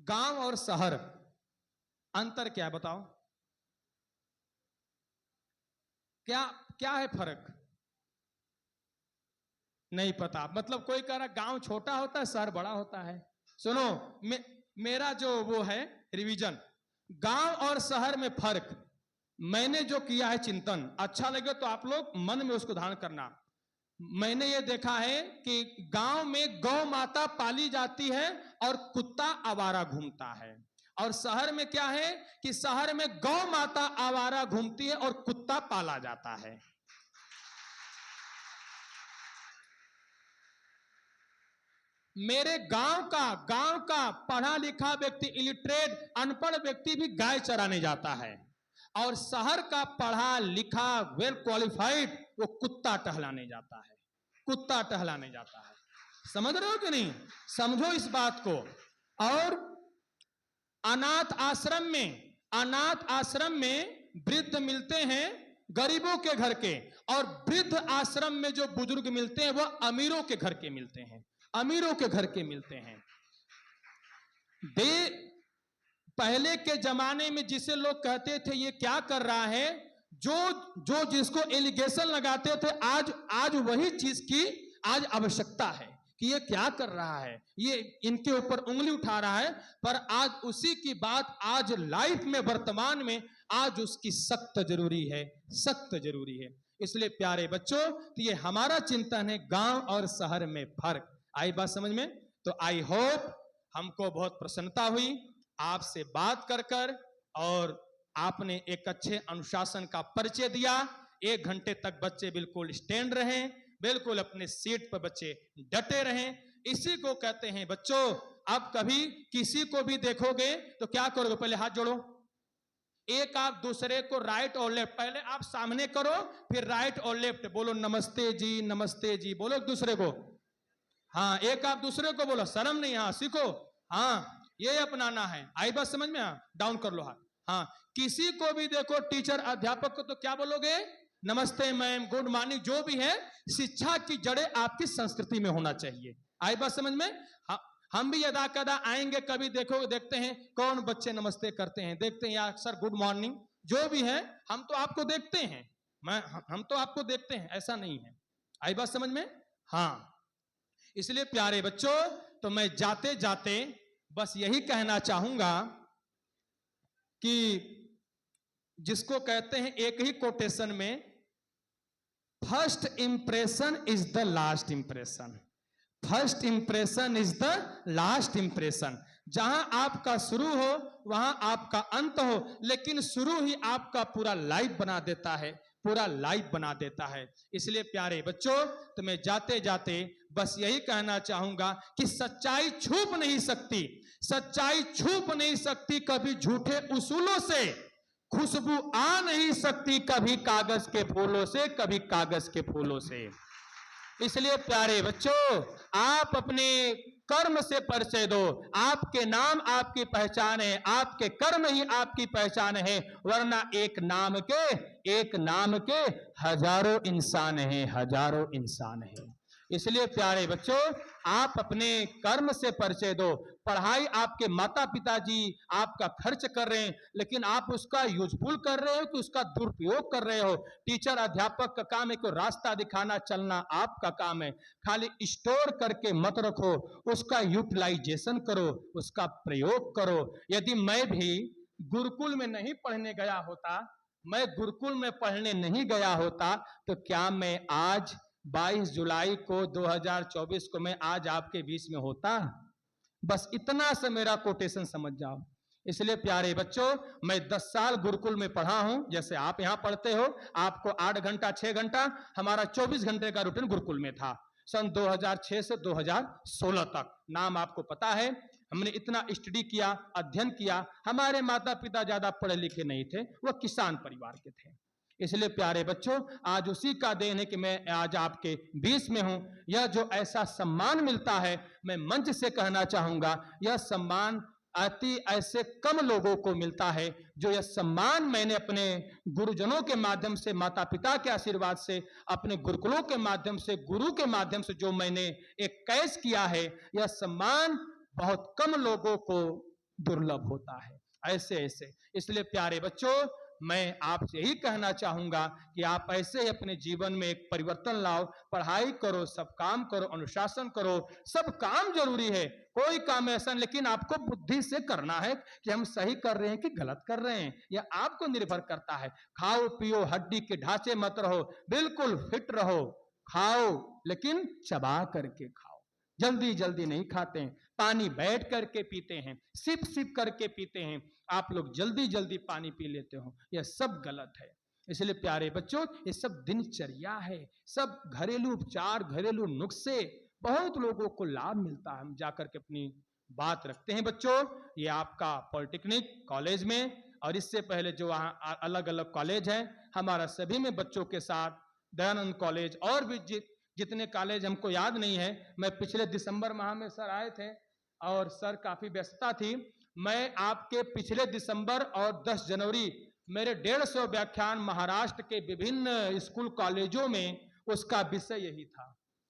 गांव और शहर, अंतर क्या है बताओ? क्या क्या है फर्क? नहीं पता। मतलब कोई कह रहा गांव छोटा होता है, शहर बड़ा होता है। सुनो, मेरा जो वो है रिवीजन, गांव और शहर में फर्क मैंने जो किया है चिंतन, अच्छा लगे तो आप लोग मन में उसको धारण करना। मैंने ये देखा है कि गांव में गौ माता पाली जाती है और कुत्ता आवारा घूमता है, और शहर में क्या है कि शहर में गौ माता आवारा घूमती है और कुत्ता पाला जाता है। मेरे गांव का पढ़ा लिखा व्यक्ति, इलिटरेट अनपढ़ व्यक्ति भी गाय चराने जाता है, और शहर का पढ़ा लिखा वेल क्वालिफाइड वो कुत्ता टहलाने जाता है, कुत्ता टहलाने जाता है। समझ रहे हो कि नहीं? समझो इस बात को। और अनाथ आश्रम में वृद्ध मिलते हैं गरीबों के घर के, और वृद्ध आश्रम में जो बुजुर्ग मिलते हैं वह अमीरों के घर के मिलते हैं, अमीरों के घर के मिलते हैं। पहले के जमाने में जिसे लोग कहते थे ये क्या कर रहा है, जो जिसको एलिगेशन लगाते थे, आज वही चीज की आज आवश्यकता है कि ये क्या कर रहा है, ये इनके ऊपर उंगली उठा रहा है। पर आज उसी की बात आज लाइफ में, वर्तमान में आज उसकी सख्त जरूरी है, सख्त जरूरी है। इसलिए प्यारे बच्चों, तो ये हमारा चिंतन है गांव और शहर में फर्क। आई बात समझ में? तो आई होप हमको बहुत प्रसन्नता हुई आपसे बात कर कर, और आपने एक अच्छे अनुशासन का परिचय दिया। 1 घंटे तक बच्चे बिल्कुल स्टैंड रहें, बिल्कुल अपने सीट पर बच्चे डटे रहें। इसी को कहते हैं बच्चों, अब कभी किसी को भी देखोगे तो क्या करोगे? पहले हाथ जोड़ो, एक आप दूसरे को राइट और लेफ्ट, पहले आप सामने करो फिर राइट और लेफ्ट बोलो, नमस्ते जी बोलो एक दूसरे को। हाँ, एक आप दूसरे को बोलो, शर्म नहीं, हाँ सीखो, हाँ ये अपनाना है। आई बात समझ में? हाँ डाउन कर लो हाथ। हाँ, किसी को भी देखो, टीचर अध्यापक को तो क्या बोलोगे? नमस्ते मैम, गुड मॉर्निंग, जो भी है। शिक्षा की जड़ें आपकी संस्कृति में होना चाहिए। आई बात समझ में? हाँ, हम भी यदा कदा आएंगे कभी, देखो देखते हैं कौन बच्चे नमस्ते करते हैं, देखते हैं यार सर गुड मॉर्निंग, जो भी है हम तो आपको देखते हैं, हम तो आपको देखते हैं, ऐसा नहीं है। आई बात समझ में? हाँ, इसलिए प्यारे बच्चों, तो मैं जाते जाते बस यही कहना चाहूंगा कि जिसको कहते हैं एक ही कोटेशन में, first impression is the last impression, first impression is the last impression. जहां आपका शुरू हो वहां आपका अंत हो, लेकिन शुरू ही आपका पूरा लाइफ बना देता है, पूरा लाइफ बना देता है। इसलिए प्यारे बच्चों, तो मैं जाते जाते बस यही कहना चाहूंगा कि सच्चाई छुप नहीं सकती, सच्चाई छुप नहीं सकती कभी झूठे उसूलों से, खुशबू आ नहीं सकती कभी कागज के फूलों से, कभी कागज के फूलों से। इसलिए प्यारे बच्चों, आप अपने कर्म से परिचय दो। आपके नाम आपकी पहचान है, आपके कर्म ही आपकी पहचान है, वरना एक नाम के हजारों इंसान हैं, हजारों इंसान हैं। इसलिए प्यारे बच्चों, आप अपने कर्म से परिचय दो। पढ़ाई आपके माता पिताजी आपका खर्च कर रहे हैं, लेकिन आप उसका यूजफुल कर रहे हो कि उसका दुरुपयोग कर रहे हो? टीचर अध्यापक का काम है कि रास्ता दिखाना, चलना आपका काम है। खाली स्टोर करके मत रखो, उसका यूटिलाइजेशन करो, उसका प्रयोग करो। यदि मैं भी गुरुकुल में नहीं पढ़ने गया होता, मैं गुरुकुल में पढ़ने नहीं गया होता, तो क्या मैं आज 22 जुलाई को 2024 को मैं आज आपके बीच में होता? बस इतना सा मेरा कोटेशन समझ जाओ। इसलिए प्यारे बच्चों, मैं 10 साल गुरुकुल में पढ़ा हूं, जैसे आप यहां पढ़ते हो, आपको 8 घंटा 6 घंटा, हमारा 24 घंटे का रूटीन गुरुकुल में था, सन 2006 से 2016 तक। नाम आपको पता है, हमने इतना स्टडी किया, अध्ययन किया। हमारे माता पिता ज्यादा पढ़े लिखे नहीं थे, वह किसान परिवार के थे। इसलिए प्यारे बच्चों, आज उसी का देन है कि मैं आज आपके बीच में हूं। यह जो ऐसा सम्मान मिलता है, मैं मंच से कहना चाहूंगा, यह सम्मान अति ऐसे कम लोगों को मिलता है। जो यह सम्मान मैंने अपने गुरुजनों के माध्यम से, माता पिता के आशीर्वाद से, अपने गुरुकुलों के माध्यम से, गुरु के माध्यम से जो मैंने एक कैश किया है, यह सम्मान बहुत कम लोगों को दुर्लभ होता है। ऐसे ऐसे इसलिए प्यारे बच्चों, मैं आपसे यही कहना चाहूंगा कि आप ऐसे ही अपने जीवन में एक परिवर्तन लाओ, पढ़ाई करो, सब काम करो, अनुशासन करो, सब काम जरूरी है, कोई काम ऐसा नहीं, लेकिन आपको बुद्धि से करना है कि हम सही कर रहे हैं कि गलत कर रहे हैं, यह आपको निर्भर करता है। खाओ पियो, हड्डी के ढांचे मत रहो, बिल्कुल फिट रहो, खाओ लेकिन चबा करके खाओ, जल्दी जल्दी नहीं खाते हैं, पानी बैठ करके पीते हैं, सिप सिप करके पीते हैं, आप लोग जल्दी जल्दी पानी पी लेते हो, यह सब गलत है। इसलिए प्यारे बच्चों, ये सब दिनचर्या है, सब घरेलू उपचार, घरेलू नुस्खे, बहुत लोगों को लाभ मिलता है। हम जाकर के अपनी बात रखते हैं बच्चों, ये आपका पॉलिटेक्निक कॉलेज में और इससे पहले जो वहाँ अलग अलग कॉलेज हैं, हमारा सभी में बच्चों के साथ दयानंद कॉलेज और भी जितने कॉलेज हमको याद नहीं है। मैं पिछले दिसंबर माह में सर आए थे और सर काफी व्यस्तता थी। मैं आपके पिछले दिसंबर और 10 जनवरी मेरे 150 व्याख्यान महाराष्ट्र के विभिन्न स्कूल कॉलेजों में, उसका विषय यही था,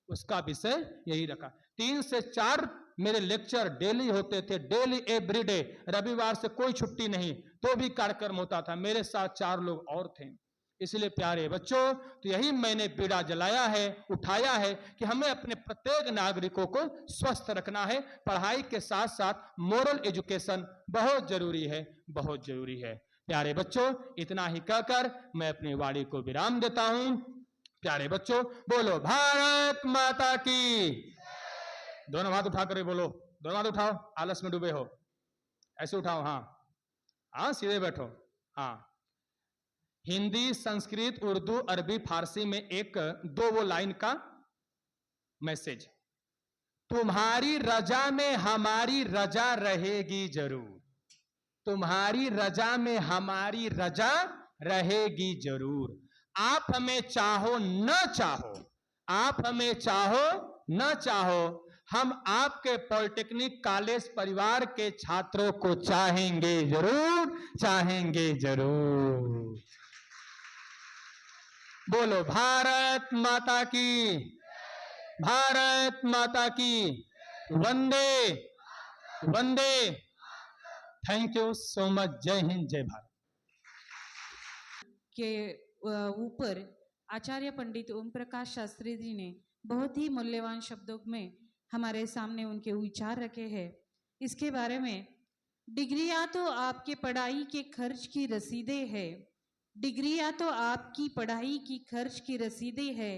उसका विषय यही रखा। 3 से 4 मेरे लेक्चर डेली होते थे, डेली एवरीडे, रविवार से कोई छुट्टी नहीं, तो भी कार्यक्रम होता था, मेरे साथ 4 लोग और थे। इसलिए प्यारे बच्चों, तो यही मैंने बीड़ा जलाया है, उठाया है कि हमें अपने प्रत्येक नागरिकों को स्वस्थ रखना है। पढ़ाई के साथ साथ मोरल एजुकेशन बहुत जरूरी है, बहुत जरूरी है। प्यारे बच्चों, इतना ही कहकर मैं अपनी वाणी को विराम देता हूं। प्यारे बच्चों, बोलो भारत माता की। दोनों हाथ उठा कर बोलो, दोनों हाथ उठाओ, आलस में डूबे हो, ऐसे उठाओ, हाँ हाँ, सीधे बैठो, हाँ। हिंदी, संस्कृत, उर्दू, अरबी, फारसी में एक दो वो लाइन का मैसेज, तुम्हारी रजा में हमारी रजा रहेगी जरूर, तुम्हारी रजा में हमारी रजा रहेगी जरूर। आप हमें चाहो न चाहो, आप हमें चाहो न चाहो, हम आपके पॉलिटेक्निक कॉलेज परिवार के छात्रों को चाहेंगे जरूर, चाहेंगे जरूर। बोलो भारत माता की, भारत माता की, वंदे वंदे। थैंक यू सो मच, जय हिंद, जय भारत। के ऊपर आचार्य पंडित ओम प्रकाश शास्त्री जी ने बहुत ही मूल्यवान शब्दों में हमारे सामने उनके विचार रखे हैं। इसके बारे में, डिग्रियां तो आपके पढ़ाई के खर्च की रसीदें है, डिग्रियां तो आपकी पढ़ाई की खर्च की रसीदें है,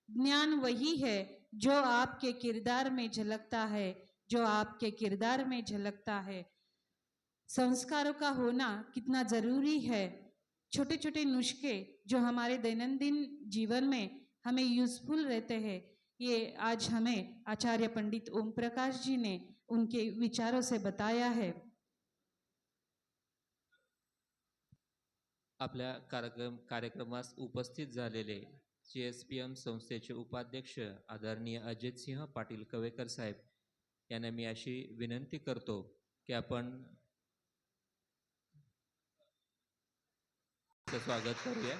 ज्ञान वही है जो आपके किरदार में झलकता है, जो आपके किरदार में झलकता है। संस्कारों का होना कितना जरूरी है, छोटे छोटे नुस्खे जो हमारे दैनंदिन जीवन में हमें यूजफुल रहते हैं, ये आज हमें आचार्य पंडित ओम प्रकाश जी ने उनके विचारों से बताया है। आपल्या कार्यक्रमास उपस्थित झालेले JSPM संस्थेचे उपाध्यक्ष आदरणीय अजित सिंह पाटील कवेकर साहेब यांना मी अशी विनंती करतो की आपण स्वागत करूया।